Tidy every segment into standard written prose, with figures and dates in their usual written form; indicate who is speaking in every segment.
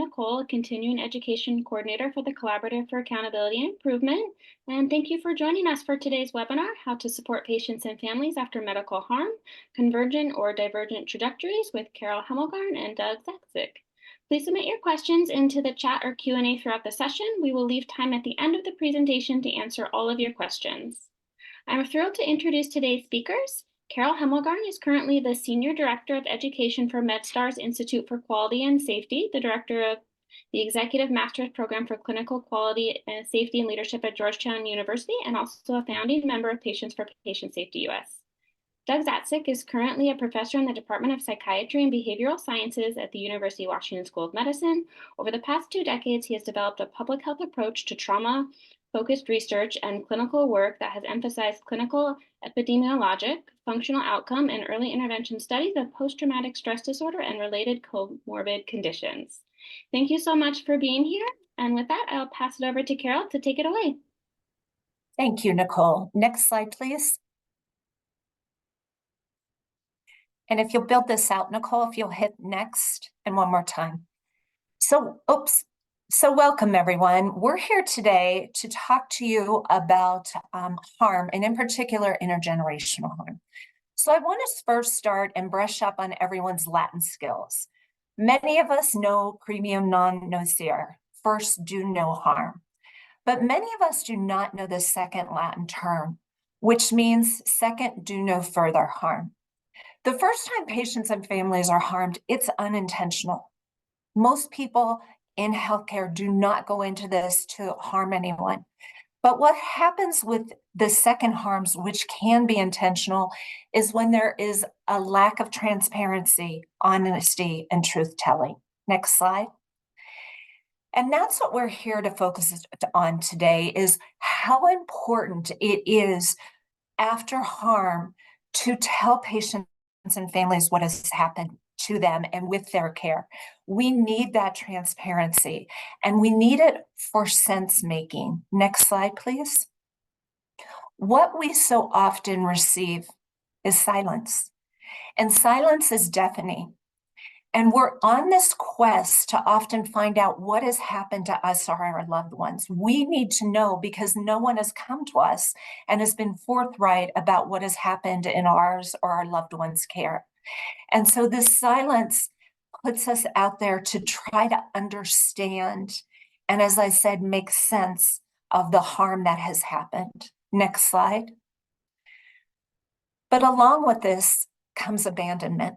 Speaker 1: Nicole, a continuing education coordinator for the Collaborative for Accountability and Improvement. And thank you for joining us for today's webinar, How to Support Patients and Families After Medical Harm, Convergent or Divergent Trajectories with Carole Hemmelgarn and Doug Zatzick. Please submit your questions into the chat or Q&A throughout the session. We will leave time at the end of the presentation to answer all of your questions. I'm thrilled to introduce today's speakers. Carole Hemmelgarn is currently the Senior Director of Education for MedStar's Institute for Quality and Safety, the Director of the Executive Master's Program for Clinical Quality, Safety and Leadership at Georgetown University, and also a founding member of Patients for Patient Safety US. Doug Zatzick is currently a professor in the Department of Psychiatry and Behavioral Sciences at the University of Washington School of Medicine. Over the past 2 decades, he has developed a public health approach to trauma-focused research and clinical work that has emphasized clinical epidemiologic, functional outcome, and early intervention studies of post-traumatic stress disorder and related comorbid conditions. Thank you so much for being here. And with that, I'll pass it over to Carole to take it away.
Speaker 2: Thank you, Nicole. Next slide, please. And if you'll build this out, Nicole, if you'll hit next and one more time. So welcome, everyone. We're here today to talk to you about harm, and in particular, intergenerational harm. So I want to first start and brush up on everyone's Latin skills. Many of us know primum non nocere, first do no harm. But many of us do not know the second Latin term, which means second do no further harm. The first time patients and families are harmed, it's unintentional. Most people in healthcare do not go into this to harm anyone. But what happens with the second harms, which can be intentional, is when there is a lack of transparency, honesty, and truth-telling. Next slide. And that's what we're here to focus on today, is how important it is after harm to tell patients and families what has happened to them and with their care. We need that transparency, and we need it for sense making. Next slide, please. What we so often receive is silence, and silence is deafening. And we're on this quest to often find out what has happened to us or our loved ones. We need to know, because no one has come to us and has been forthright about what has happened in ours or our loved ones' care. And so this silence puts us out there to try to understand, and as I said, make sense of the harm that has happened. Next slide. But along with this comes abandonment.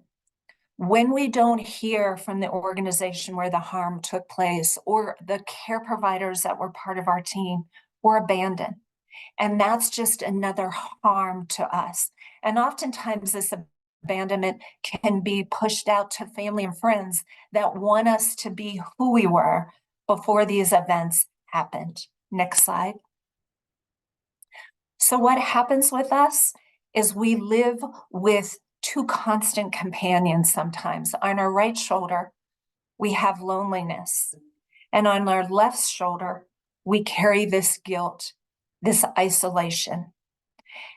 Speaker 2: When we don't hear from the organization where the harm took place or the care providers that were part of our team, we're abandoned. And that's just another harm to us. And oftentimes this abandonment can be pushed out to family and friends that want us to be who we were before these events happened. Next slide. So what happens with us is we live with 2 constant companions sometimes. On our right shoulder, we have loneliness. And on our left shoulder, we carry this guilt, this isolation.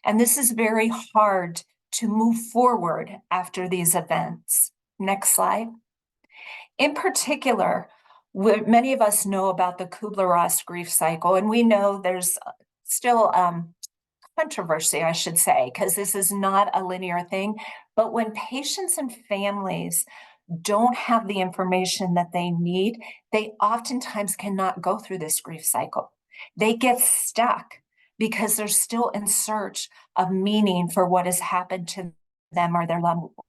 Speaker 2: And this is very hard to move forward after these events. Next slide. In particular, many of us know about the Kubler-Ross grief cycle, and we know there's still controversy, I should say, because this is not a linear thing. But when patients and families don't have the information that they need, they oftentimes cannot go through this grief cycle. They get stuck because they're still in search of meaning for what has happened to them or their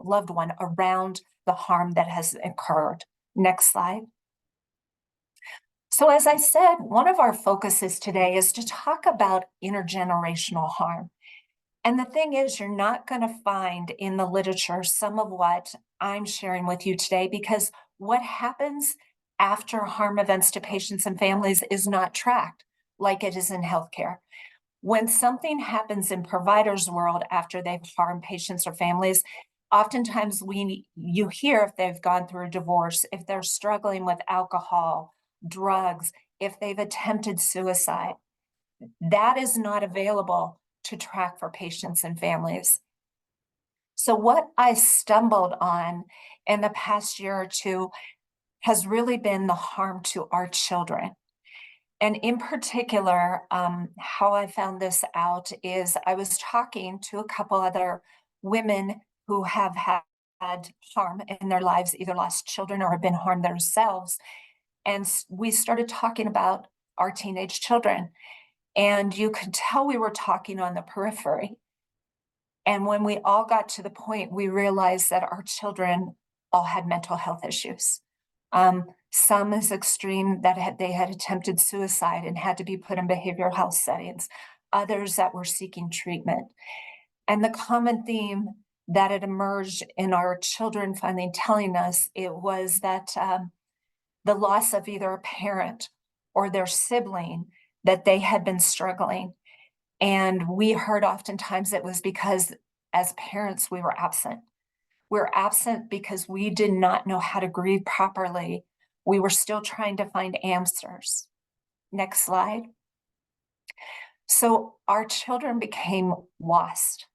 Speaker 2: loved one around the harm that has occurred. Next slide. So as I said, one of our focuses today is to talk about intergenerational harm. And the thing is, you're not going to find in the literature some of what I'm sharing with you today, because what happens after harm events to patients and families is not tracked like it is in healthcare. When something happens in providers' world after they've harmed patients or families, oftentimes you hear if they've gone through a divorce, if they're struggling with alcohol, drugs, if they've attempted suicide. That is not available to track for patients and families. So what I stumbled on in the past year or two has really been the harm to our children. And in particular, how I found this out is I was talking to a couple other women who have had harm in their lives, either lost children or have been harmed themselves. And we started talking about our teenage children. And you could tell we were talking on the periphery. And when we all got to the point, we realized that our children all had mental health issues. Some as extreme that they had attempted suicide and had to be put in behavioral health settings, others that were seeking treatment. And the common theme that had emerged in our children finally telling us it was that the loss of either a parent or their sibling, that they had been struggling. And we heard oftentimes it was because as parents, we were absent. We were absent because we did not know how to grieve properly. We were still trying to find answers. Next slide. So our children became lost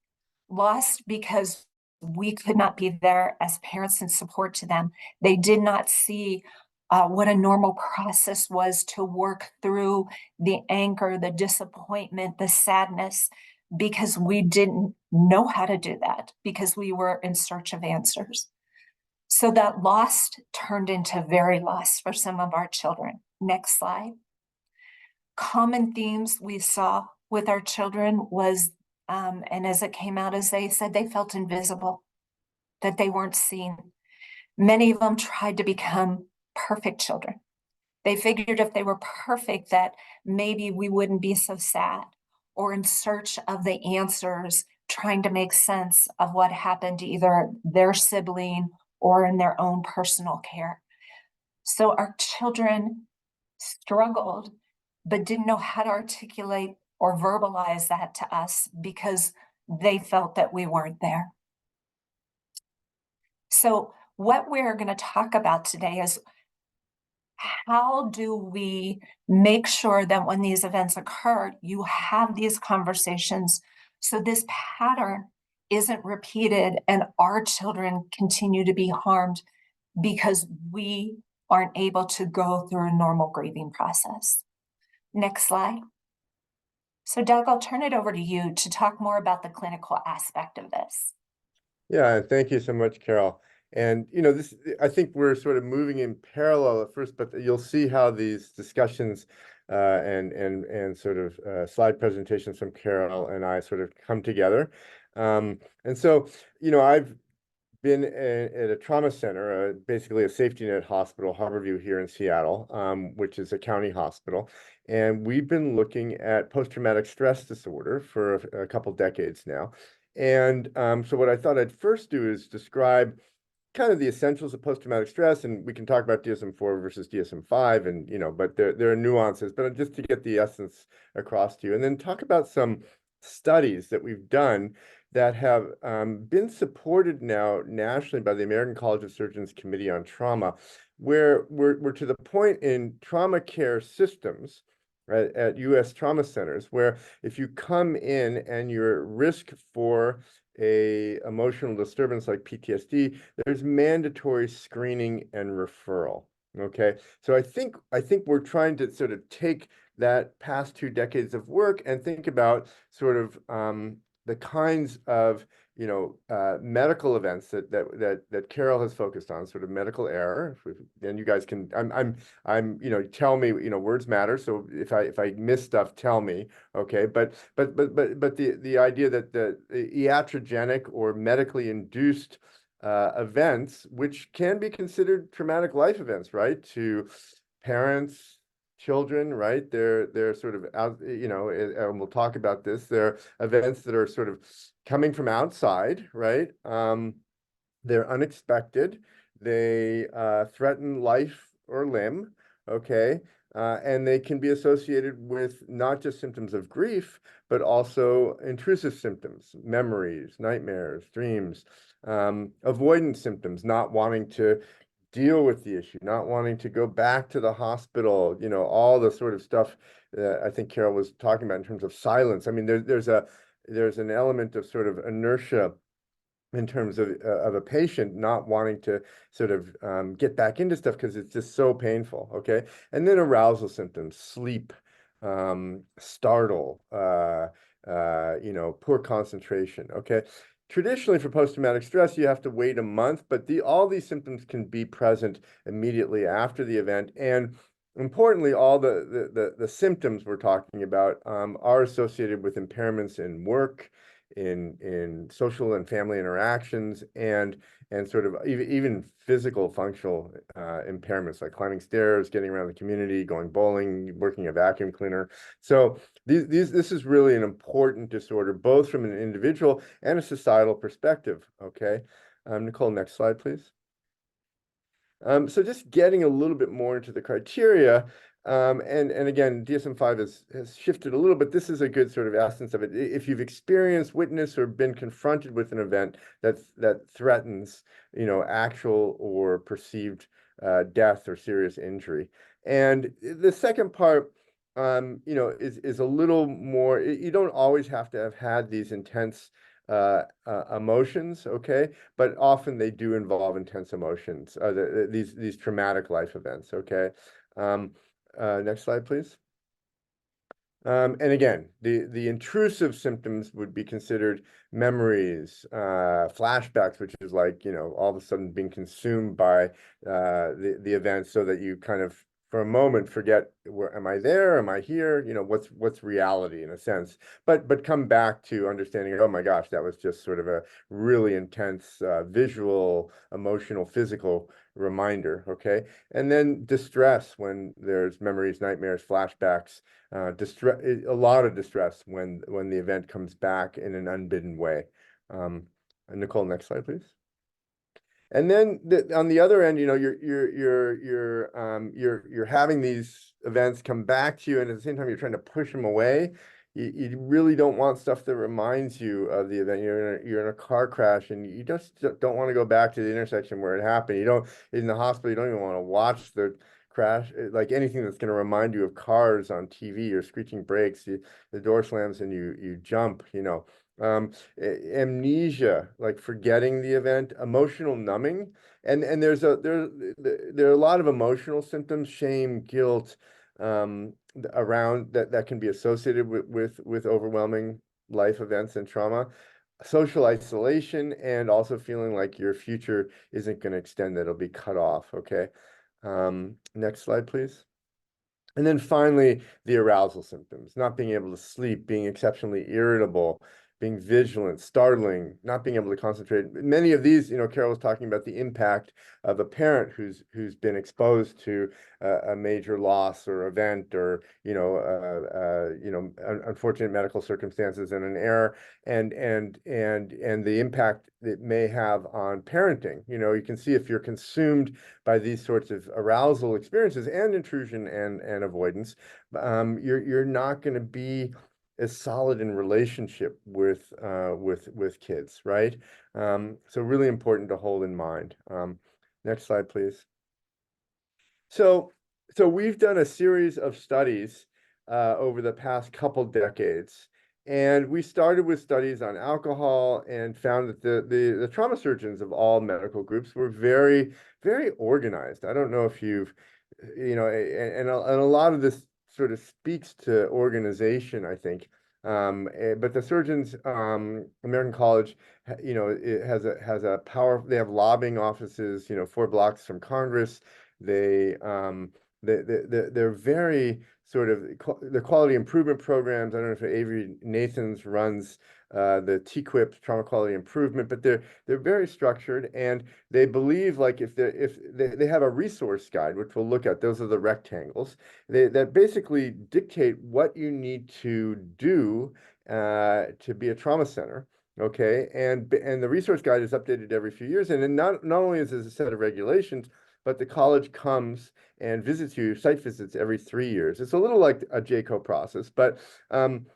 Speaker 2: because we could not be there as parents and support to them. They did not see what a normal process was to work through the anger, the disappointment, the sadness, because we didn't know how to do that, because we were in search of answers. So that lost turned into very lost for some of our children. Next slide. Common themes we saw with our children was, and as it came out, as they said, they felt invisible, that they weren't seen. Many of them tried to become perfect children. They figured if they were perfect, that maybe we wouldn't be so sad, or in search of the answers, trying to make sense of what happened to either their sibling or in their own personal care. So our children struggled, but didn't know how to articulate or verbalize that to us because they felt that we weren't there. So what we're going to talk about today is how do we make sure that when these events occur, you have these conversations so this pattern isn't repeated and our children continue to be harmed because we aren't able to go through a normal grieving process. Next slide. So Doug, I'll turn it over to you to talk more about the clinical aspect of this.
Speaker 3: Yeah, thank you so much, Carole. And this, I think we're sort of moving in parallel at first, but you'll see how these discussions and sort of slide presentations from Carole and I sort of come together. And so, I've been at a trauma center, basically a safety net hospital, Harborview here in Seattle, which is a county hospital. And we've been looking at post-traumatic stress disorder for a couple decades now. And so what I thought I'd first do is describe kind of the essentials of post-traumatic stress, and we can talk about DSM-4 versus DSM-5, and but there are nuances, but just to get the essence across to you, and then talk about some studies that we've done that have been supported now nationally by the American College of Surgeons Committee on Trauma, where we're to the point in trauma care systems, right, at U.S. trauma centers, where if you come in and you're at risk for a emotional disturbance like PTSD, there's mandatory screening and referral. Okay, so I think we're trying to sort of take that past 2 decades of work and think about sort of the kinds of medical events that Carole has focused on, sort of medical error. And you guys can, tell me, words matter. So if I miss stuff, tell me. Okay, but the idea that the iatrogenic or medically induced events, which can be considered traumatic life events, right, to parents, children, right? They're sort of out, and we'll talk about this. They're events that are sort of coming from outside, right? They're unexpected. They threaten life or limb, okay? And they can be associated with not just symptoms of grief, but also intrusive symptoms, memories, nightmares, dreams, avoidance symptoms, not wanting to deal with the issue, not wanting to go back to the hospital, all the sort of stuff that I think Carole was talking about in terms of silence. I mean, there's an element of sort of inertia in terms of a patient not wanting to sort of get back into stuff because it's just so painful, okay? And then arousal symptoms, sleep, startle, you know, poor concentration, okay? Traditionally, for post-traumatic stress, you have to wait a month, but all these symptoms can be present immediately after the event. And importantly, all the symptoms we're talking about are associated with impairments in work, in social and family interactions, and sort of even physical functional impairments like climbing stairs, getting around the community, going bowling, working a vacuum cleaner. So this is really an important disorder, both from an individual and a societal perspective. Okay, Nicole, next slide, please. So just getting a little bit more into the criteria, and again, DSM-5 has shifted a little, but this is a good sort of essence of it. If you've experienced, witnessed, or been confronted with an event that threatens, you know, actual or perceived death or serious injury. And the second part, you know, is a little more. You don't always have to have had these intense emotions, okay? But often they do involve intense emotions, these traumatic life events, okay? Next slide, please. And again, the intrusive symptoms would be considered memories, flashbacks, which is like, you know, all of a sudden being consumed by the event so that you kind of, for a moment, forget, where am I there? Am I here? You know, what's reality in a sense, but come back to understanding, oh my gosh, that was just sort of a really intense visual, emotional, physical reminder, okay? And then distress when there's memories, nightmares, flashbacks, distress, a lot of distress when the event comes back in an unbidden way. Nicole, next slide, please. And then on the other end, you know, you're having these events come back to you, and at the same time, you're trying to push them away. You really don't want stuff that reminds you of the event. You're in a car crash, and you just don't want to go back to the intersection where it happened. You don't, in the hospital, you don't even want to watch the crash, like anything that's going to remind you of cars on TV or screeching brakes. The door slams and you jump, you know. Amnesia, like forgetting the event, emotional numbing, and there are a lot of emotional symptoms, shame, guilt, around that can be associated with overwhelming life events and trauma, social isolation, and also feeling like your future isn't going to extend, that it'll be cut off. Okay, next slide, please. And then finally, the arousal symptoms, not being able to sleep, being exceptionally irritable, being vigilant, startling, not being able to concentrate. Many of these, you know, Carole was talking about the impact of a parent who's been exposed to a major loss or event, or, you know, unfortunate medical circumstances and an error, and the impact it may have on parenting. You know, you can see if you're consumed by these sorts of arousal experiences and intrusion and avoidance, you're not going to be as solid in relationship with kids, right? So really important to hold in mind. Next slide, please. So we've done a series of studies over the past couple decades, and we started with studies on alcohol and found that the trauma surgeons of all medical groups were very, very organized. I don't know if you've, you know, and a lot of this sort of speaks to organization, I think. But the surgeons, American College, you know, it has a power. They have lobbying offices, you know, 4 blocks from Congress. They're very sort of the quality improvement programs. I don't know if Avery Nathans runs the TQIP, trauma quality improvement, but they're very structured, and they believe, like, if they have a resource guide, which we'll look at. Those are the rectangles that basically dictate what you need to do to be a trauma center. Okay, and the resource guide is updated every few years, and then not only is there a set of regulations, but the college comes and visits you, site visits every 3 years. It's a little like a JCO process, but and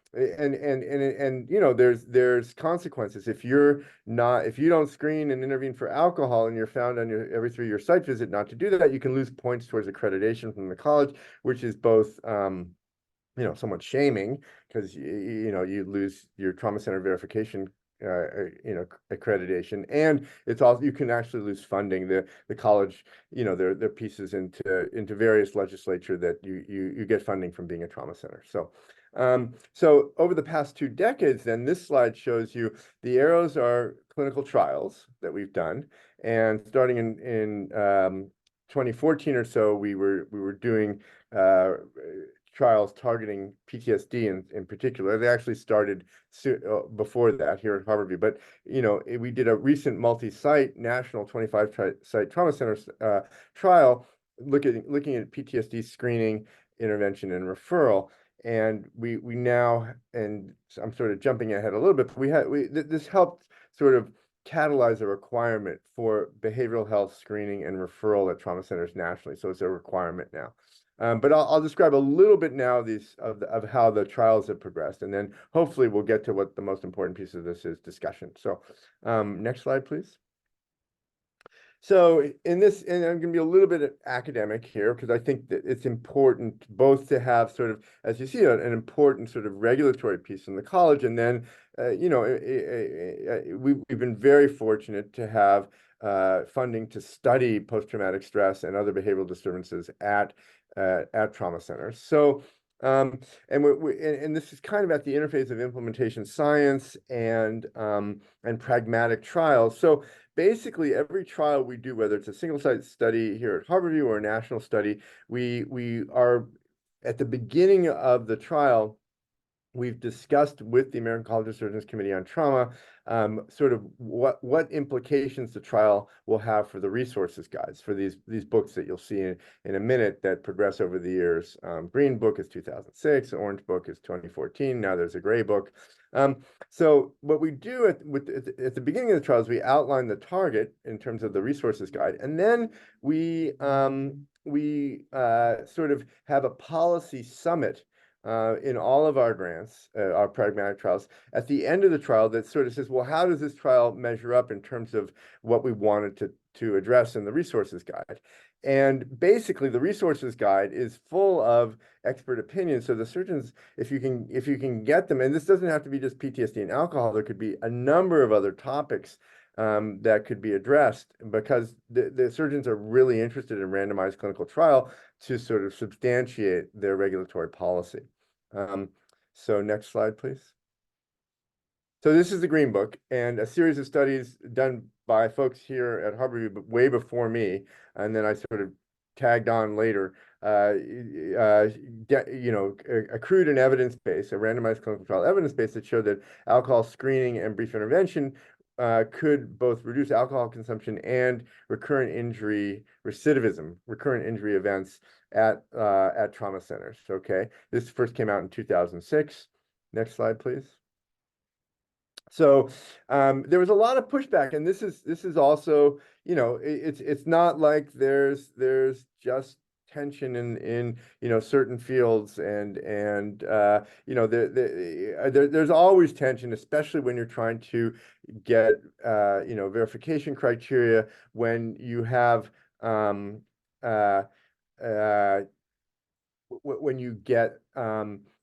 Speaker 3: you know, there's consequences if you don't screen and intervene for alcohol, and you're found on your every 3-year site visit not to do that, you can lose points towards accreditation from the college, which is both you know, somewhat shaming, because you know, you lose your trauma center verification accreditation, and it's also, you can actually lose funding. The college, their pieces into various legislature that you get funding from being a trauma center. So over the past 2 decades, then this slide shows you the arrows are clinical trials that we've done, and starting in 2014 or so, we were doing trials targeting PTSD in particular. They actually started before that here at Harborview, but we did a recent multi-site national 25-site trauma center trial looking at PTSD screening, intervention, and referral. And we now, and I'm sort of jumping ahead a little bit, but this helped sort of catalyze a requirement for behavioral health screening and referral at trauma centers nationally. So it's a requirement now. But I'll describe a little bit now of how the trials have progressed, and then hopefully we'll get to what the most important piece of this is, discussion. So next slide, please. So and I'm going to be a little bit academic here because I think that it's important both to have sort of, as you see, an important sort of regulatory piece in the college, and then we've been very fortunate to have funding to study post-traumatic stress and other behavioral disturbances at trauma centers. So and this is kind of at the interface of implementation science and pragmatic trials. So basically, every trial we do, whether it's a single site study here at Harborview or a national study, we are at the beginning of the trial. We've discussed with the American College of Surgeons Committee on Trauma sort of what implications the trial will have for the resources guides, for these books that you'll see in a minute that progress over the years. Green book is 2006, orange book is 2014. Now there's a gray book. So what we do at the beginning of the trial is we outline the target in terms of the resources guide, and then we sort of have a policy summit in all of our grants, our pragmatic trials, at the end of the trial that sort of says, well, how does this trial measure up in terms of what we wanted to address in the resources guide? And basically, the resources guide is full of expert opinions. So the surgeons, if you can get them, and this doesn't have to be just PTSD and alcohol, there could be a number of other topics that could be addressed, because the surgeons are really interested in randomized clinical trial to sort of substantiate their regulatory policy. So next slide, please. So this is the Green Book, and a series of studies done by folks here at Harborview, but way before me, and then I sort of tagged on later. Accrued and evidence base, a randomized clinical trial evidence base that showed that alcohol screening and brief intervention could both reduce alcohol consumption and recurrent injury recidivism, recurrent injury events at trauma centers. Okay, this first came out in 2006. Next slide, please. So there was a lot of pushback, and this is also, it's not like there's just tension in certain fields, and there's always tension, especially when you're trying to get verification criteria, when you have when you get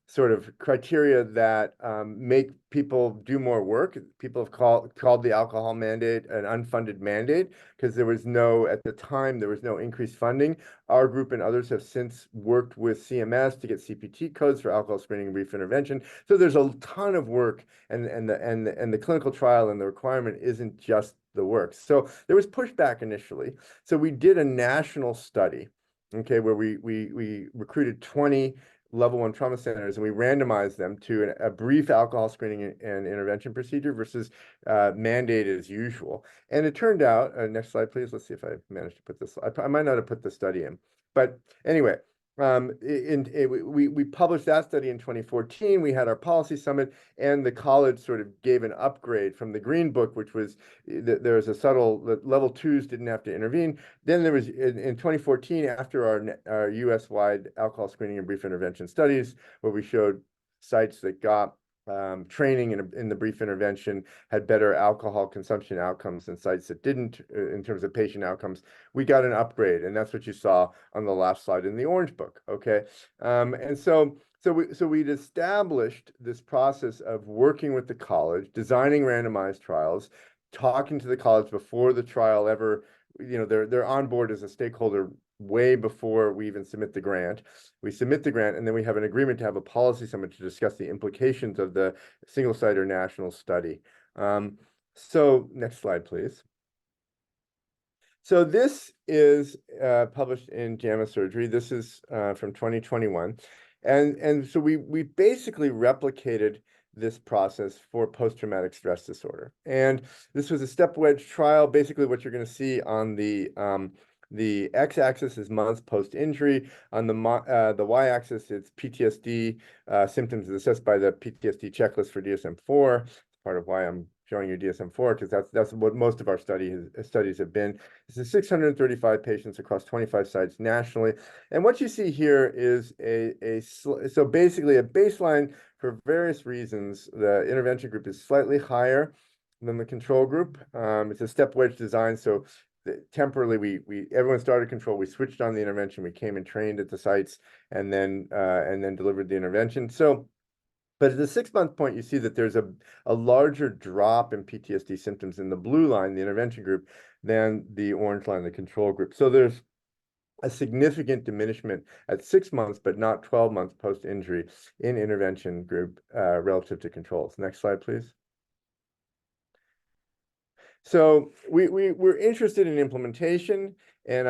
Speaker 3: sort of criteria that make people do more work. People have called the alcohol mandate an unfunded mandate, because at the time, there was no increased funding. Our group and others have since worked with CMS to get CPT codes for alcohol screening and brief intervention. So there's a ton of work, and the clinical trial and the requirement isn't just the work. So there was pushback initially. So we did a national study, okay, where we recruited 20 level 1 trauma centers, and we randomized them to a brief alcohol screening and intervention procedure versus mandated as usual. And it turned out, next slide, please. Let's see if I managed to put this. I might not have put the study in, but anyway, we published that study in 2014. We had our policy summit, and the college sort of gave an upgrade from the Green Book, which was there was a subtle level 2s didn't have to intervene. Then there was in 2014, after our US-wide alcohol screening and brief intervention studies, where we showed sites that got training in the brief intervention had better alcohol consumption outcomes than sites that didn't, in terms of patient outcomes. We got an upgrade, and that's what you saw on the last slide in the Orange Book. Okay, and so So we'd established this process of working with the college, designing randomized trials, talking to the college before the trial ever, they're on board as a stakeholder way before we even submit the grant. We submit the grant, and then we have an agreement to have a policy summit to discuss the implications of the single site or national study. So next slide, please. So this is published in JAMA Surgery. This is from 2021. And so we basically replicated this process for post-traumatic stress disorder. And this was a step wedge trial. Basically, what you're going to see on the x-axis is months post-injury. On the y-axis, it's PTSD symptoms assessed by the PTSD checklist for DSM-4. Part of why I'm showing you DSM-4, because that's what most of our studies have been. This is 635 patients across 25 sites nationally. And what you see here is so basically a baseline for various reasons. The intervention group is slightly higher than the control group. It's a step wedge design, so temporarily everyone started control, we switched on the intervention, we came and trained at the sites, and then delivered the intervention. But at the 6-month point, you see that there's a larger drop in PTSD symptoms in the blue line, the intervention group, than the orange line, the control group. So there's a significant diminishment at 6 months, but not 12 months post-injury in intervention group relative to controls. Next slide, please. So we're interested in implementation, and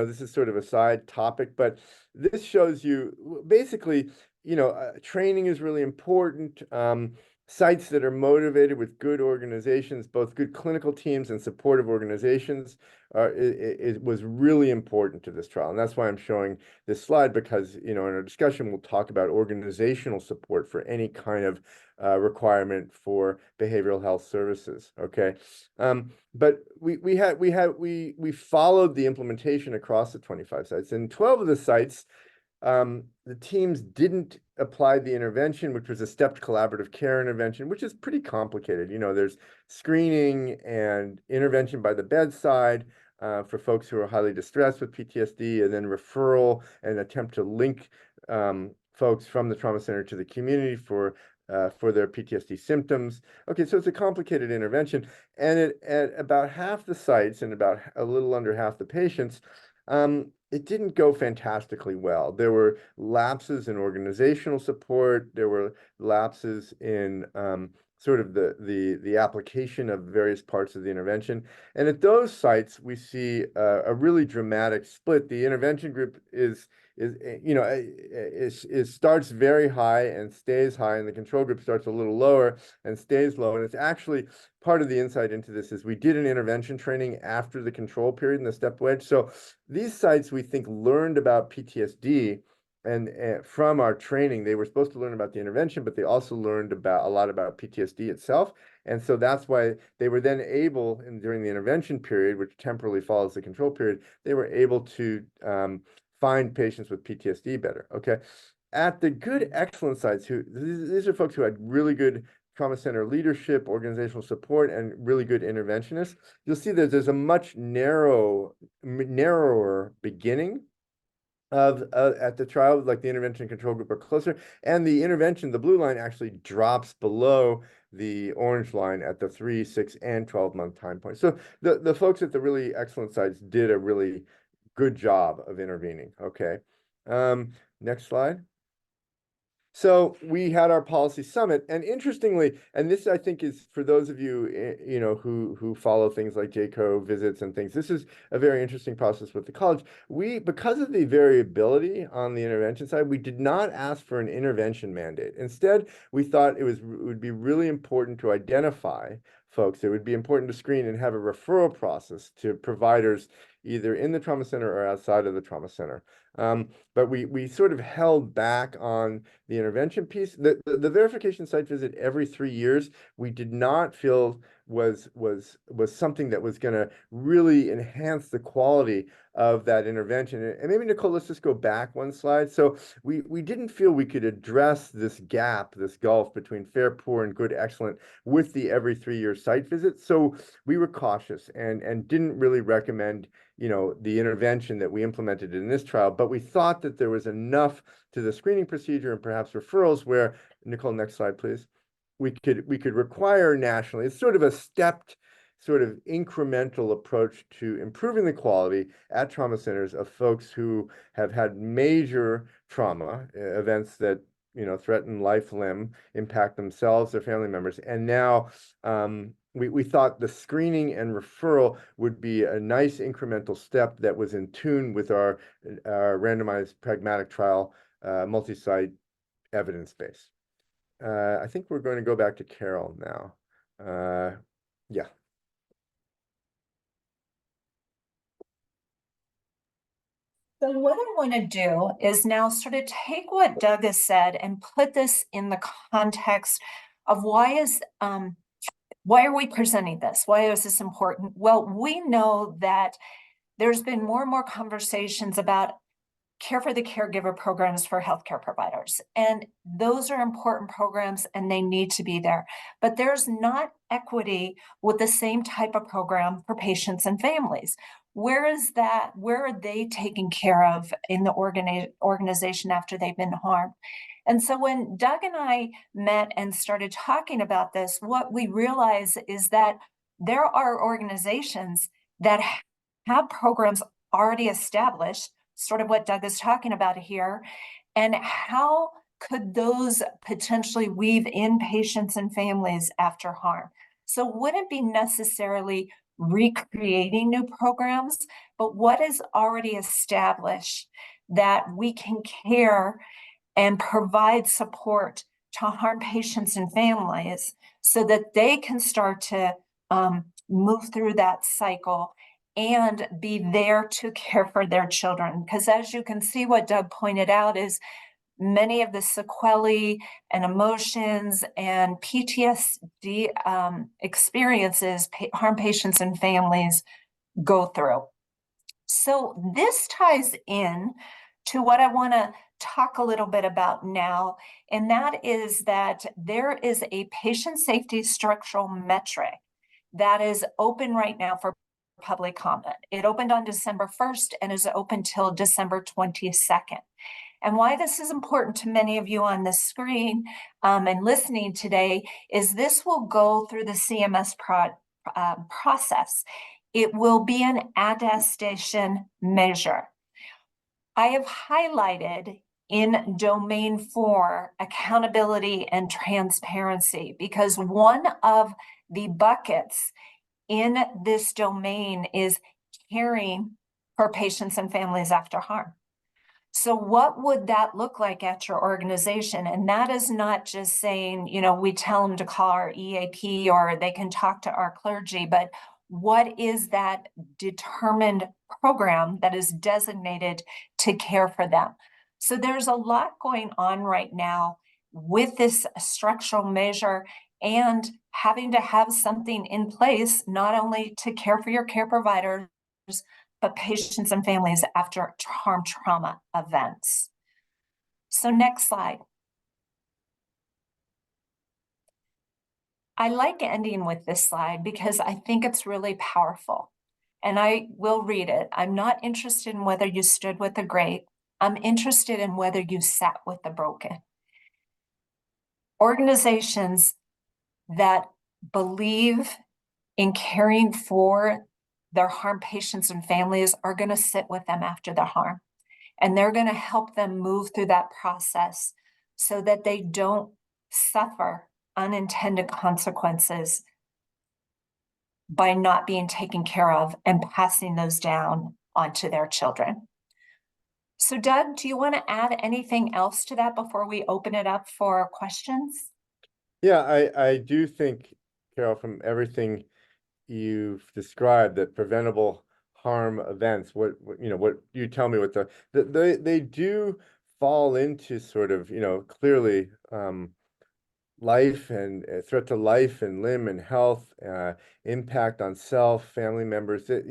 Speaker 3: this is sort of a side topic, but this shows you basically, training is really important. Sites that are motivated with good organizations, both good clinical teams and supportive organizations, it was really important to this trial. And that's why I'm showing this slide, because, in our discussion, we'll talk about organizational support for any kind of requirement for behavioral health services. Okay. But we followed the implementation across the 25 sites, and 12 of the sites, the teams didn't apply the intervention, which was a stepped collaborative care intervention, which is pretty complicated. There's screening and intervention by the bedside for folks who are highly distressed with PTSD, and then referral and attempt to link folks from the trauma center to the community for their PTSD symptoms. Okay, so it's a complicated intervention, and at about half the sites and about a little under half the patients, it didn't go fantastically well. There were lapses in organizational support. There were lapses in sort of the application of various parts of the intervention. And at those sites, we see a really dramatic split. The intervention group starts very high and stays high, and the control group starts a little lower and stays low. And it's actually part of the insight into this is we did an intervention training after the control period in the step wedge. So these sites, we think, learned about PTSD, and from our training, they were supposed to learn about the intervention, but they also learned a lot about PTSD itself. And so that's why they were then able, during the intervention period, which temporarily follows the control period, they were able to find patients with PTSD better. Okay. At the good excellent sites, these are folks who had really good trauma center leadership, organizational support, and really good interventionists. You'll see that there's a much narrower beginning of at the trial, like the intervention control group are closer, and the intervention, the blue line, actually drops below the orange line at the 3, 6, and 12-month time point. So the folks at the really excellent sites did a really good job of intervening. Okay. Next slide. So we had our policy summit, and interestingly, and this I think is for those of you who follow things like JCO visits and things, this is a very interesting process with the college. Because of the variability on the intervention side, we did not ask for an intervention mandate. Instead, we thought it would be really important to identify folks. It would be important to screen and have a referral process to providers either in the trauma center or outside of the trauma center. But we sort of held back on the intervention piece. The verification site visit every 3 years, we did not feel was something that was going to really enhance the quality of that intervention. And maybe, Nicole, let's just go back one slide. So we didn't feel we could address this gap, this gulf between fair, poor, and good, excellent with the every 3-year site visit. So we were cautious and didn't really recommend the intervention that we implemented in this trial. but we thought that there was enough to the screening procedure and perhaps referrals where, Nicole, next slide, please. We could require nationally. It's sort of a stepped, sort of incremental approach to improving the quality at trauma centers of folks who have had major trauma events that threaten life, limb, impact themselves, their family members, and now we thought the screening and referral would be a nice incremental step that was in tune with our randomized pragmatic trial, multi-site evidence base. I think we're going to go back to Carole now. Yeah.
Speaker 2: So what I want to do is now sort of take what Doug has said and put this in the context of why are we presenting this? Why is this important? Well, we know that there's been more and more conversations about care for the caregiver programs for healthcare providers. And those are important programs and they need to be there. But there's not equity with the same type of program for patients and families. Where is that? Where are they taken care of in the organization after they've been harmed? And so when Doug and I met and started talking about this, what we realize is that there are organizations that have programs already established, sort of what Doug is talking about here, and how could those potentially weave in patients and families after harm? So wouldn't be necessarily recreating new programs, but what is already established that we can care and provide support to harm patients and families so that they can start to move through that cycle and be there to care for their children. Because as you can see, what Doug pointed out is many of the sequelae and emotions and PTSD experiences harm patients and families go through. So this ties in to what I want to talk a little bit about now, and that is that there is a patient safety structural metric that is open right now for public comment. It opened on December 1st and is open till December 22nd. And why this is important to many of you on the screen and listening today is this will go through the CMS process. It will be an attestation measure. I have highlighted in domain 4 accountability and transparency because one of the buckets in this domain is caring for patients and families after harm. So what would that look like at your organization? And that is not just saying, we tell them to call our EAP or they can talk to our clergy, but what is that determined program that is designated to care for them? So there's a lot going on right now with this structural measure and having to have something in place, not only to care for your care providers, but patients and families after harm trauma events. So next slide. I like ending with this slide because I think it's really powerful. And I will read it. I'm not interested in whether you stood with the great. I'm interested in whether you sat with the broken. Organizations that believe in caring for their harm patients and families are going to sit with them after the harm. And they're going to help them move through that process so that they don't suffer unintended consequences by not being taken care of and passing those down onto their children. So Doug, do you want to add anything else to that before we open it up for questions?
Speaker 3: Yeah, I do think, Carole, from everything you've described, that preventable harm events, what you tell me what they do fall into sort of, clearly life and threat to life and limb and health, impact on self, family members. And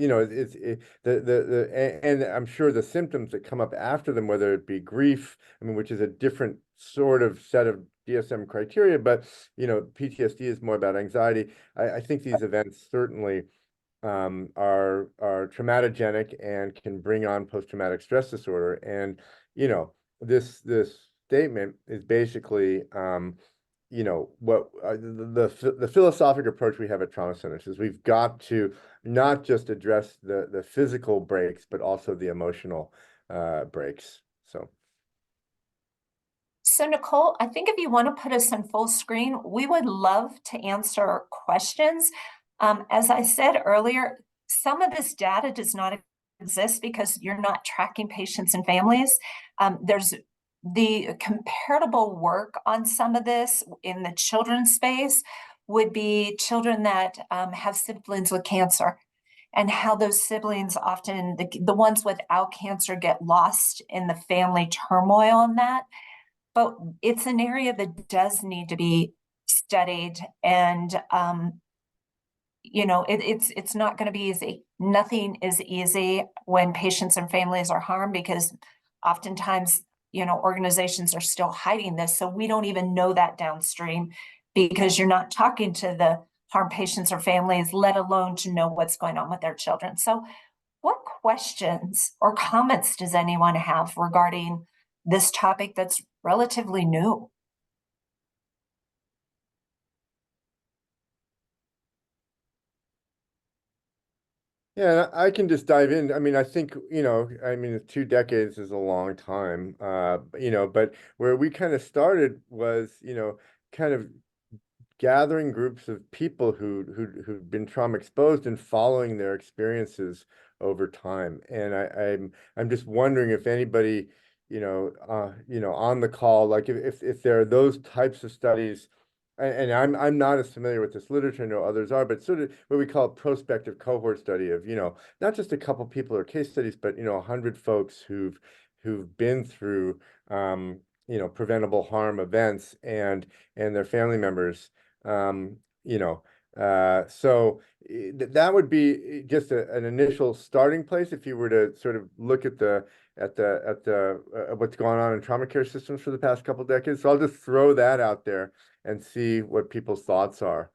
Speaker 3: I'm sure the symptoms that come up after them, whether it be grief, which is a different sort of set of DSM criteria, but PTSD is more about anxiety. I think these events certainly are traumatogenic and can bring on post-traumatic stress disorder. And this statement is basically what the philosophic approach we have at trauma centers is we've got to not just address the physical breaks, but also the emotional breaks.
Speaker 2: So Nicole, I think if you want to put us in full screen, we would love to answer questions. As I said earlier, some of this data does not exist because you're not tracking patients and families. There's the comparable work on some of this in the children's space would be children that have siblings with cancer, and how those siblings often, the ones without cancer, get lost in the family turmoil in that. But it's an area that does need to be studied, and it's not going to be easy. Nothing is easy when patients and families are harmed, because oftentimes organizations are still hiding this, so we don't even know that downstream, because you're not talking to the harmed patients or families, let alone to know what's going on with their children. So what questions or comments does anyone have regarding this topic that's relatively new?
Speaker 3: Yeah, I can just dive in. I mean, I think, 2 decades is a long time, but where we kind of started was, kind of gathering groups of people who've been trauma exposed and following their experiences over time. And I'm just wondering if anybody, on the call, like if there are those types of studies, and I'm not as familiar with this literature, I know others are, but sort of what we call a prospective cohort study of, not just a couple people or case studies, but 100 folks who've been through preventable harm events and their family members. um, you know, so that would be just an initial starting place if you were to sort of look at the what's going on in trauma care systems for the past couple decades. So I'll just throw that out there and see what people's thoughts are.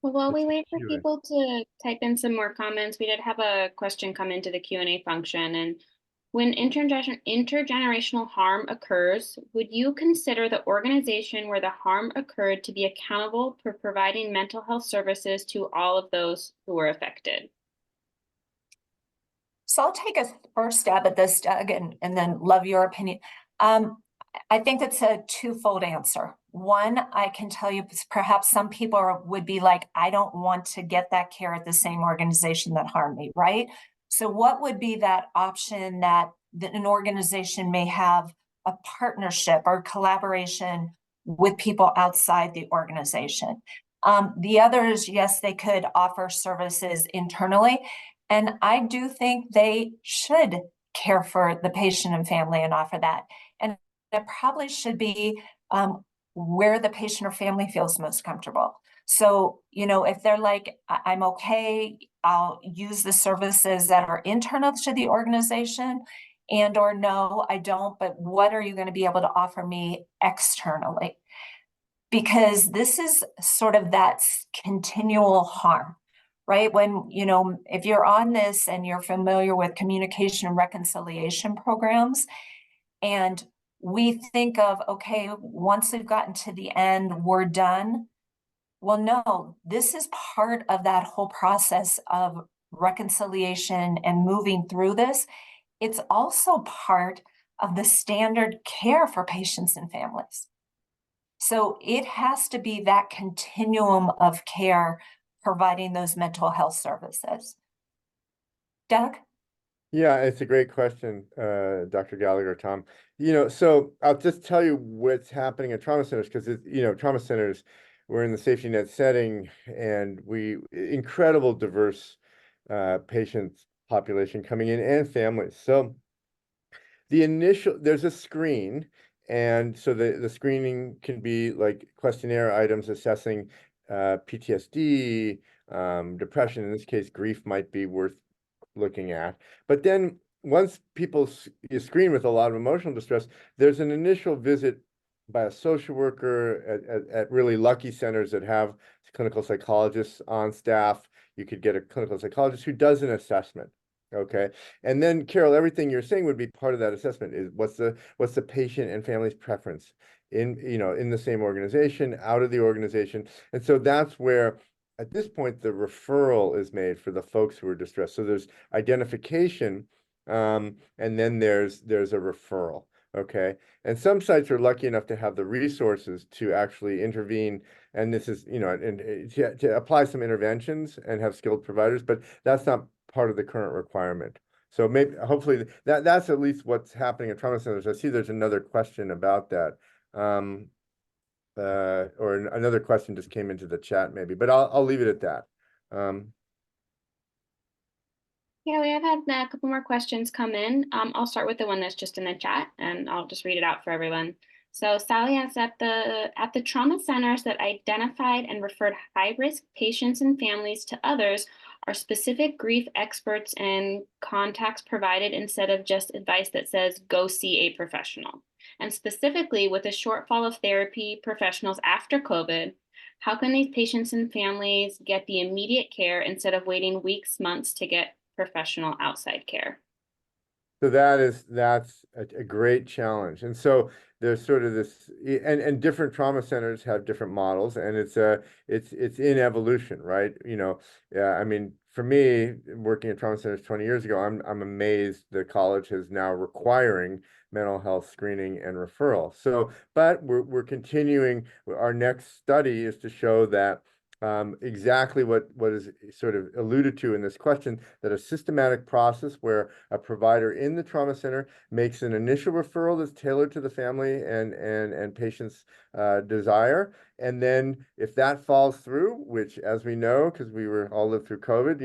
Speaker 1: Well, while we wait for
Speaker 3: Q&A.
Speaker 1: people to type in some more comments, we did have a question come into the Q&A function. And when intergenerational harm occurs, would you consider the organization where the harm occurred to be accountable for providing mental health services to all of those who were affected?
Speaker 2: So I'll take a first stab at this, Doug, and then love your opinion. I think it's a twofold answer. One, I can tell you, perhaps some people would be like, I don't want to get that care at the same organization that harmed me, right? So what would be that option that an organization may have a partnership or collaboration with people outside the organization? The other is, yes, they could offer services internally. And I do think they should care for the patient and family and offer that. And it probably should be where the patient or family feels most comfortable. So, if they're like, I'm okay, I'll use the services that are internal to the organization, and or no, I don't, but what are you going to be able to offer me externally? Because this is sort of that continual harm, right? When, if you're on this and you're familiar with communication and reconciliation programs, and we think of, okay, once we've gotten to the end, we're done. Well, no, this is part of that whole process of reconciliation and moving through this. It's also part of the standard care for patients and families. So it has to be that continuum of care, providing those mental health services. Doug?
Speaker 3: Yeah, it's a great question, Dr. Gallagher, Tom. So I'll just tell you what's happening at trauma centers, because trauma centers, we're in the safety net setting, and incredible diverse patient population coming in and families. So there's a screen, and so the screening can be like questionnaire items assessing PTSD, depression. In this case, grief might be worth looking at. But then once people you screen with a lot of emotional distress, there's an initial visit by a social worker at really lucky centers that have clinical psychologists on staff. You could get a clinical psychologist who does an assessment. Okay. And then Carole, everything you're saying would be part of that assessment is what's the patient and family's preference in, in the same organization, out of the organization. And so that's where at this point the referral is made for the folks who are distressed. So there's identification, and then there's a referral. Okay. And some sites are lucky enough to have the resources to actually intervene. And this is, and to apply some interventions and have skilled providers, but that's not part of the current requirement. So maybe, hopefully, that's at least what's happening at trauma centers. I see there's another question about that. Or another question just came into the chat maybe, but I'll leave it at that.
Speaker 1: Yeah, we have had a couple more questions come in. I'll start with the one that's just in the chat, and I'll just read it out for everyone. So Sally asks, at the trauma centers that identified and referred high-risk patients and families to others, are specific grief experts and contacts provided instead of just advice that says, go see a professional? And specifically, with a shortfall of therapy professionals after COVID, how can these patients and families get the immediate care instead of waiting weeks, months to get professional outside care?
Speaker 3: So that's a great challenge. And so there's sort of this, and different trauma centers have different models, and it's in evolution, right? I mean, for me, working at trauma centers 20 years ago, I'm amazed the college is now requiring mental health screening and referral. So, but we're continuing. Our next study is to show that exactly what is sort of alluded to in this question, that a systematic process where a provider in the trauma center makes an initial referral that's tailored to the family and patient's desire. And then if that falls through, which, as we know, because we were all lived through COVID,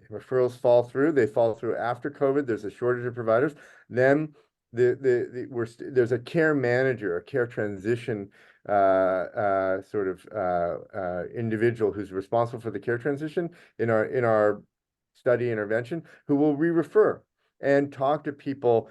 Speaker 3: referrals fall through. They fall through after COVID. There's a shortage of providers. Then there's a care manager, a care transition individual who's responsible for the care transition in our study intervention, who will re-refer and talk to people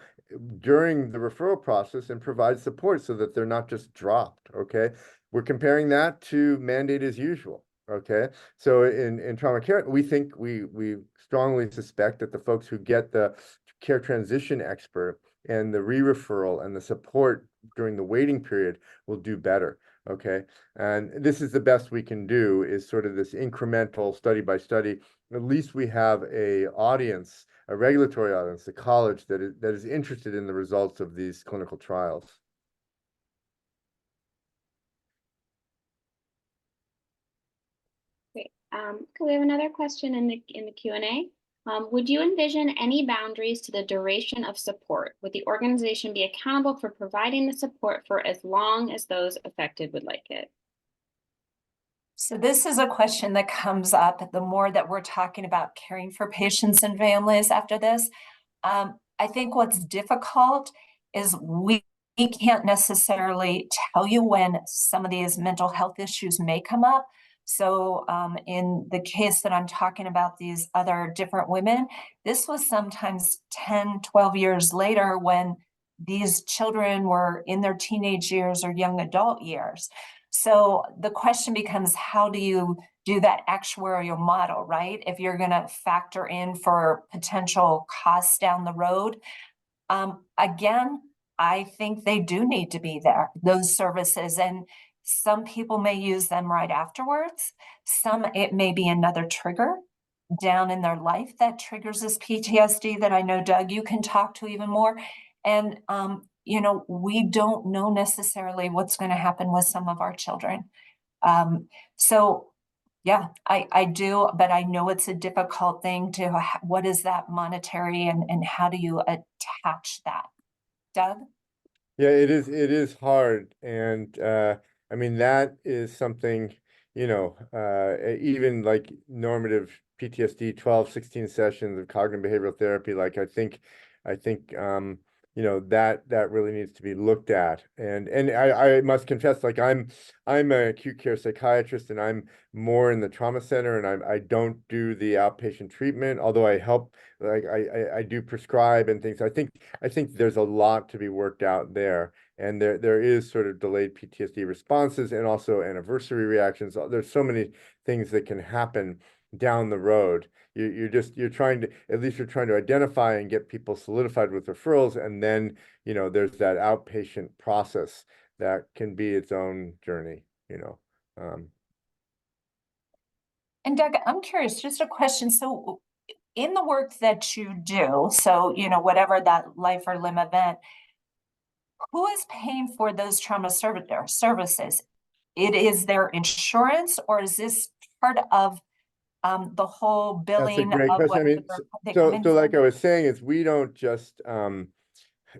Speaker 3: during the referral process and provide support so that they're not just dropped. Okay. We're comparing that to mandate as usual. Okay. So in trauma care, we think we strongly suspect that the folks who get the care transition expert and the re-referral and the support during the waiting period will do better. Okay. And this is the best we can do, is sort of this incremental study by study. At least we have a regulatory audience, a college that is interested in the results of these clinical trials.
Speaker 1: Great. We have another question in the Q&A. Would you envision any boundaries to the duration of support? Would the organization be accountable for providing the support for as long as those affected would like it?
Speaker 2: So this is a question that comes up the more that we're talking about caring for patients and families after this. I think what's difficult is we can't necessarily tell you when some of these mental health issues may come up. So in the case that I'm talking about, these other different women, this was sometimes 10, 12 years later when these children were in their teenage years or young adult years. So the question becomes, how do you do that actuarial model, right? If you're going to factor in for potential costs down the road. Again, I think they do need to be there, those services. And some people may use them right afterwards. Some, it may be another trigger down in their life that triggers this PTSD that I know, Doug, you can talk to even more. And, we don't know necessarily what's going to happen with some of our children. So yeah, I do, but I know it's a difficult thing to, what is that monetary and how do you attach that? Doug?
Speaker 3: Yeah, it is hard. And I mean, that is something, even like normative PTSD, 12, 16 sessions of cognitive behavioral therapy. Like I think that really needs to be looked at. And I must confess, like I'm an acute care psychiatrist, and I'm more in the trauma center, and I don't do the outpatient treatment, although I help, like I do prescribe and things. I think there's a lot to be worked out there. And there is sort of delayed PTSD responses and also anniversary reactions. There's so many things that can happen down the road. You're trying to, at least you're trying to identify and get people solidified with referrals, and then there's that outpatient process that can be its own journey.
Speaker 2: And Doug, I'm curious, just a question. So in the work that you do, so whatever that life or limb event, who is paying for those trauma services? It is their insurance, or is this part of the whole
Speaker 3: That's a
Speaker 2: billing
Speaker 3: great
Speaker 2: of
Speaker 3: question. I mean,
Speaker 2: whatever they come
Speaker 3: so
Speaker 2: in
Speaker 3: so
Speaker 2: for?
Speaker 3: like I was saying, is we don't just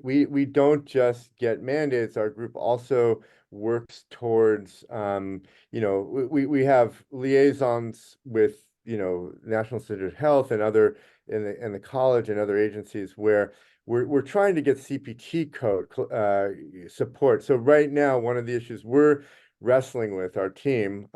Speaker 3: we don't just get mandates. Our group also works towards we have liaisons with National Institute of Health and other in the college and other agencies where we're trying to get CPT code support. So right now, one of the issues we're wrestling with our team,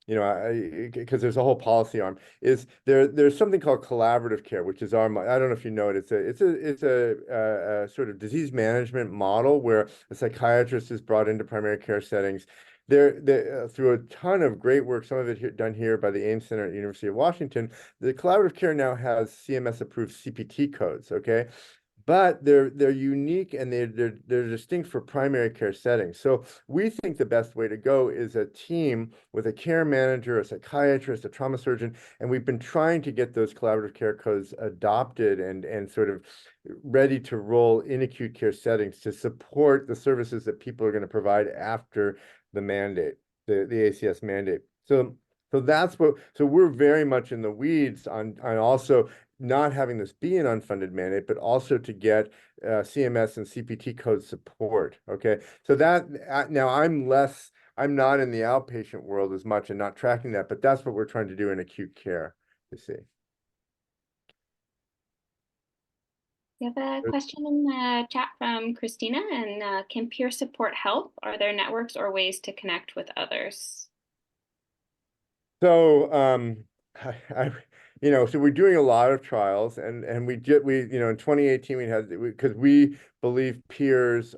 Speaker 3: because there's a whole policy arm, is there's something called collaborative care, which is I don't know if you know it. It's a sort of disease management model where a psychiatrist is brought into primary care settings. Through a ton of great work, some of it done here by the Ames Center at the University of Washington. The collaborative care now has CMS approved CPT codes. Okay. But they're unique, and they're distinct for primary care settings. So we think the best way to go is a team with a care manager, a psychiatrist, a trauma surgeon, and we've been trying to get those collaborative care codes adopted and sort of ready to roll in acute care settings to support the services that people are going to provide after the mandate, the ACS mandate. So we're very much in the weeds on also not having this be an unfunded mandate, but also to get CMS and CPT code support. Okay, so that now I'm not in the outpatient world as much and not tracking that, but that's what we're trying to do in acute care. You see.
Speaker 1: We have a question in the chat from Christina, and can peer support help? Are there networks or ways to connect with others?
Speaker 3: So, so we're doing a lot of trials, and in 2018 because we believe peers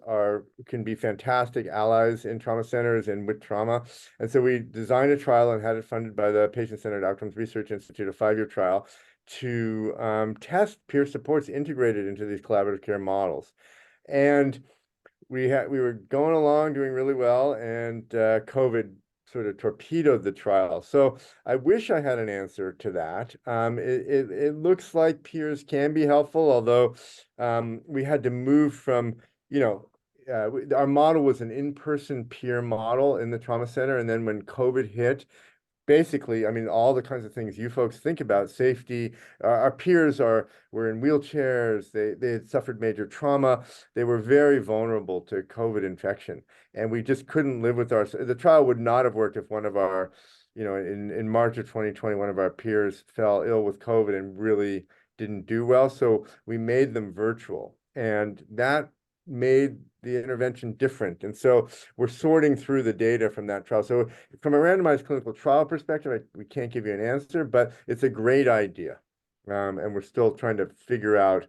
Speaker 3: can be fantastic allies in trauma centers and with trauma, and so we designed a trial and had it funded by the Patient-Centered Outcomes Research Institute, a 5-year trial to test peer supports integrated into these collaborative care models, and we were going along doing really well, and COVID sort of torpedoed the trial. So I wish I had an answer to that. It looks like peers can be helpful, although we had to move from, our model was an in-person peer model in the trauma center. And then when COVID hit, basically, I mean, all the kinds of things you folks think about, safety, our peers were in wheelchairs, they had suffered major trauma, they were very vulnerable to COVID infection, and we just couldn't live with the trial would not have worked if one of our, in March of 2020, one of our peers fell ill with COVID and really didn't do well, so we made them virtual, and that made the intervention different. And so we're sorting through the data from that trial. So from a randomized clinical trial perspective, we can't give you an answer, but it's a great idea. And we're still trying to figure out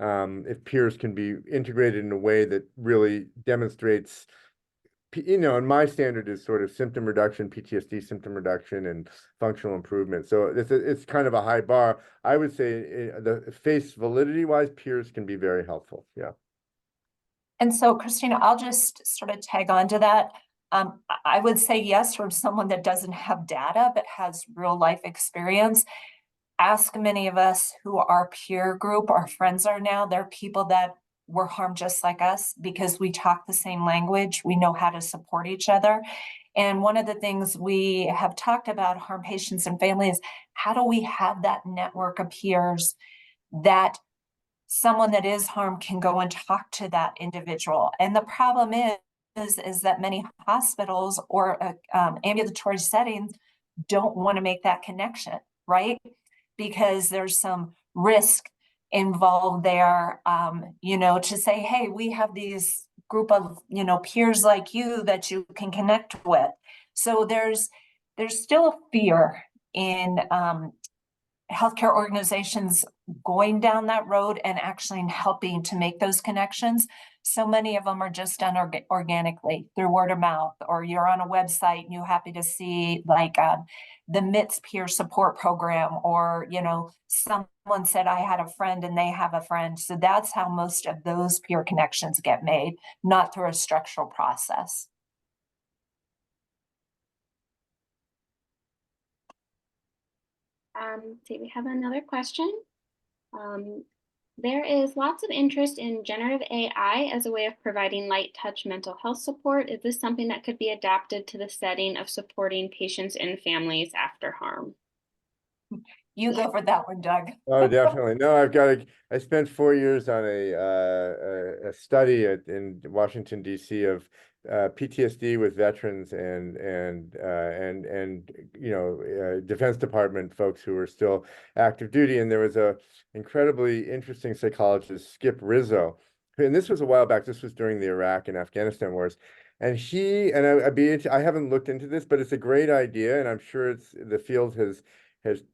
Speaker 3: if peers can be integrated in a way that really demonstrates, and my standard is sort of symptom reduction, PTSD symptom reduction, and functional improvement. So it's kind of a high bar. I would say the face validity wise, peers can be very helpful. Yeah.
Speaker 2: And so, Christina, I'll just sort of tag on to that. I would say yes, from someone that doesn't have data but has real life experience. Ask many of us who our peer group, our friends are now, they're people that were harmed just like us because we talk the same language. We know how to support each other. And one of the things we have talked about, harm patients and families, how do we have that network of peers that someone that is harmed can go and talk to that individual? And the problem is that many hospitals or ambulatory settings don't want to make that connection, right? Because there's some risk involved there, to say, hey, we have these group of, peers like you that you can connect with. So there's still a fear in healthcare organizations going down that road and actually helping to make those connections. So many of them are just done organically through word of mouth, or you're on a website and you're happy to see like the MITS peer support program, or, someone said I had a friend and they have a friend. So that's how most of those peer connections get made, not through a structural process.
Speaker 1: See, we have another question. There is lots of interest in generative AI as a way of providing light touch mental health support. Is this something that could be adapted to the setting of supporting patients and families after harm?
Speaker 2: You go for that one, Doug.
Speaker 3: Oh, definitely. No, I spent 4 years on a study in Washington, D.C. of PTSD with veterans and Defense Department folks who were still active duty. And there was a incredibly interesting psychologist, Skip Rizzo, and this was a while back. This was during the Iraq and Afghanistan wars. And I haven't looked into this, but it's a great idea, and I'm sure the field has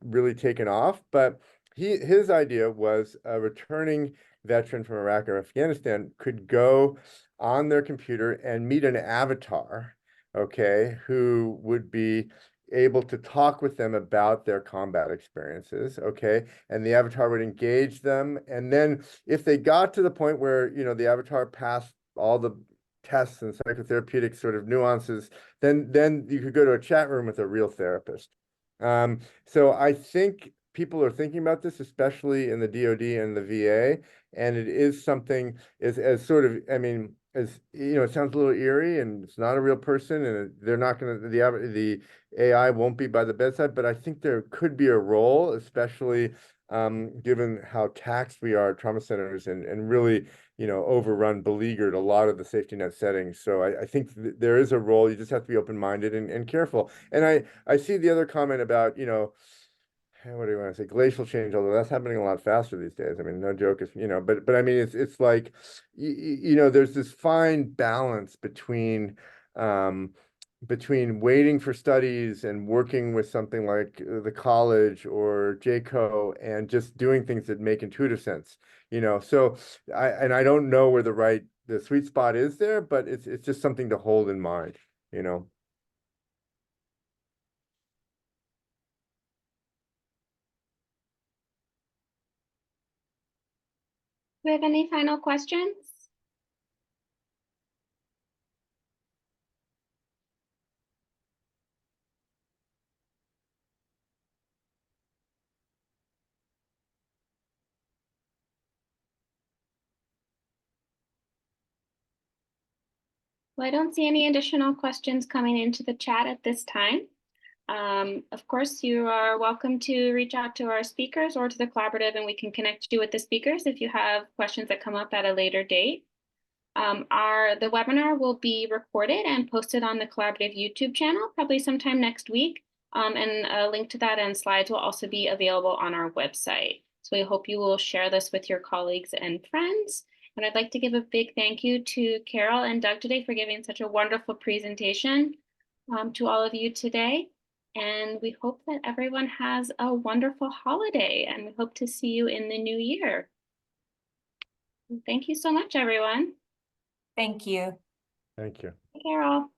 Speaker 3: really taken off. But his idea was a returning veteran from Iraq or Afghanistan could go on their computer and meet an avatar, okay, who would be able to talk with them about their combat experiences, okay, and the avatar would engage them. And then if they got to the point where, the avatar passed all the tests and psychotherapeutic sort of nuances, then you could go to a chat room with a real therapist. So I think people are thinking about this, especially in the DoD and the VA, and it is something as sort of, as it sounds a little eerie, and it's not a real person, and they're not going to, the AI won't be by the bedside, but I think there could be a role, especially given how taxed we are at trauma centers and really, overrun, beleaguered a lot of the safety net settings. So I think there is a role. You just have to be open-minded and careful. And I see the other comment about, what do you want to say, glacial change, although that's happening a lot faster these days. I mean, no joke if, but I mean, it's like, there's this fine balance between waiting for studies and working with something like the college or JCO and just doing things that make intuitive sense, so I don't know where the sweet spot is there, but it's just something to hold in mind,
Speaker 1: Do we have any final questions? Well, I don't see any additional questions coming into the chat at this time. Of course, you are welcome to reach out to our speakers or to the collaborative, and we can connect you with the speakers if you have questions that come up at a later date. The webinar will be recorded and posted on the collaborative YouTube channel, probably sometime next week. And a link to that and slides will also be available on our website. So we hope you will share this with your colleagues and friends. And I'd like to give a big thank you to Carole and Doug today for giving such a wonderful presentation to all of you today. And we hope that everyone has a wonderful holiday, and we hope to see you in the new year. Thank you so much, everyone.
Speaker 2: Thank you.
Speaker 3: Thank you.
Speaker 1: Carole.